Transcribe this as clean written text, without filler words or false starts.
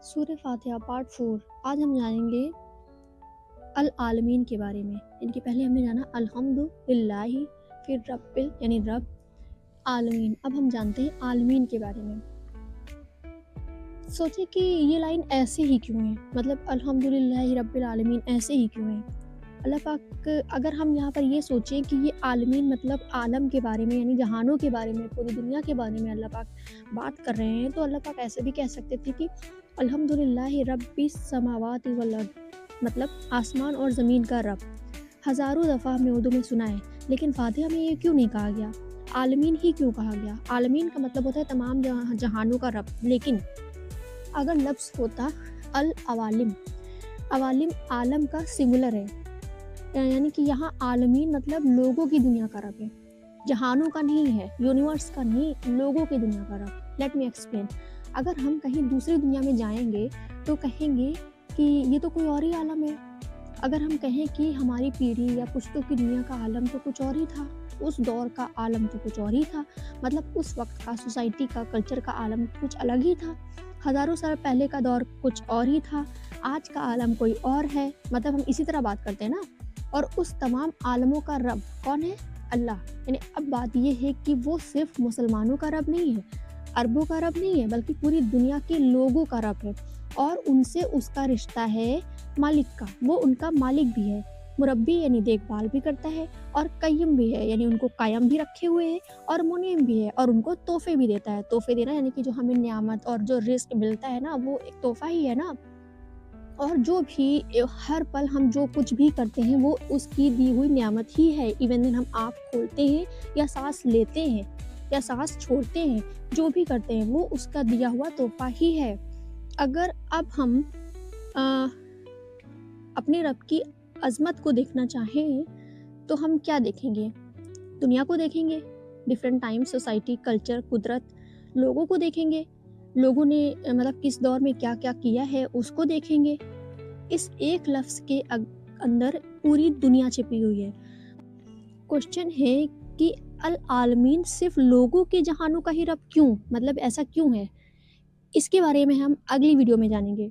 سورہ فاتحہ پارٹ 4۔ آج ہم جانیں گے العالمین کے بارے میں۔ ان کے پہلے ہم نے جانا الحمد للہ، پھر یعنی رب عالمین۔ اب ہم جانتے ہیں عالمین کے بارے میں۔ سوچیں کہ یہ لائن ایسے ہی کیوں ہے، مطلب الحمد للہ رب العالمین ایسے ہی کیوں ہے۔ اللہ پاک، اگر ہم یہاں پر یہ سوچیں کہ یہ عالمین مطلب عالم کے بارے میں، یعنی جہانوں کے بارے میں، پوری دنیا کے بارے میں اللہ پاک بات کر رہے ہیں، تو اللہ پاک ایسے بھی کہہ سکتے تھے کہ الحمدللہ رب السماوات والارض، مطلب آسمان اور زمین کا رب۔ ہزاروں دفعہ ہم نے اردو میں سنا ہے، لیکن فاتحہ میں یہ کیوں نہیں کہا گیا؟ عالمین ہی کیوں کہا گیا؟ عالمین کا مطلب ہوتا ہے تمام جہانوں کا رب، لیکن اگر لفظ ہوتا العوالم، عوالم عالم کا سنگولر ہے، یعنی کہ یہاں عالمین مطلب لوگوں کی دنیا کا رب ہے، جہانوں کا نہیں ہے، یونیورس کا نہیں، لوگوں کی دنیا کا رب۔ Let me explain. اگر ہم کہیں دوسری دنیا میں جائیں گے تو کہیں گے کہ یہ تو کوئی اور ہی عالم ہے۔ اگر ہم کہیں کہ ہماری پیڑھی یا پشتوں کی دنیا کا عالم تو کچھ اور ہی تھا، اس دور کا عالم تو کچھ اور ہی تھا، مطلب اس وقت کا سوسائٹی کا کلچر کا عالم کچھ الگ ہی تھا، ہزاروں سال پہلے کا دور کچھ اور ہی تھا، آج کا عالم کوئی اور ہے، مطلب ہم اسی طرح بات کرتے ہیں نا۔ اور اس تمام عالموں کا رب کون ہے؟ اللہ۔ یعنی اب بات یہ ہے کہ وہ صرف مسلمانوں کا رب نہیں ہے، عربوں کا رب نہیں ہے، بلکہ پوری دنیا کے لوگوں کا رب ہے، اور ان سے اس کا رشتہ ہے مالک کا، وہ ان کا مالک بھی ہے، مربی یعنی دیکھ بھال بھی کرتا ہے، اور قیم بھی ہے، یعنی ان کو قائم بھی رکھے ہوئے ہے، اور منعم بھی ہے، اور ان کو تحفے بھی دیتا ہے۔ تحفے دینا یعنی کہ جو ہمیں نعمت اور جو رزق ملتا ہے نا، وہ ایک تحفہ ہی ہے نا۔ اور جو بھی ہر پل ہم جو کچھ بھی کرتے ہیں وہ اس کی دی ہوئی نعمت ہی ہے۔ ایون دن ہم آنکھ کھولتے ہیں یا سانس لیتے ہیں یا سانس چھوڑتے ہیں، جو بھی کرتے ہیں وہ اس کا دیا ہوا تحفہ ہی ہے۔ اگر اب ہم اپنے رب کی عظمت کو دیکھنا چاہیں تو ہم کیا دیکھیں گے؟ دنیا کو دیکھیں گے، ڈیفرنٹ ٹائم، سوسائٹی، کلچر، قدرت، لوگوں کو دیکھیں گے، لوگوں نے مطلب کس دور میں کیا کیا کیا ہے اس کو دیکھیں گے۔ اس ایک لفظ کے اندر پوری دنیا چھپی ہوئی ہے۔ کوشچن ہے کہ العالمین صرف لوگوں کے جہانوں کا ہی رب کیوں؟ مطلب ایسا کیوں ہے؟ اس کے بارے میں ہم اگلی ویڈیو میں جانیں گے۔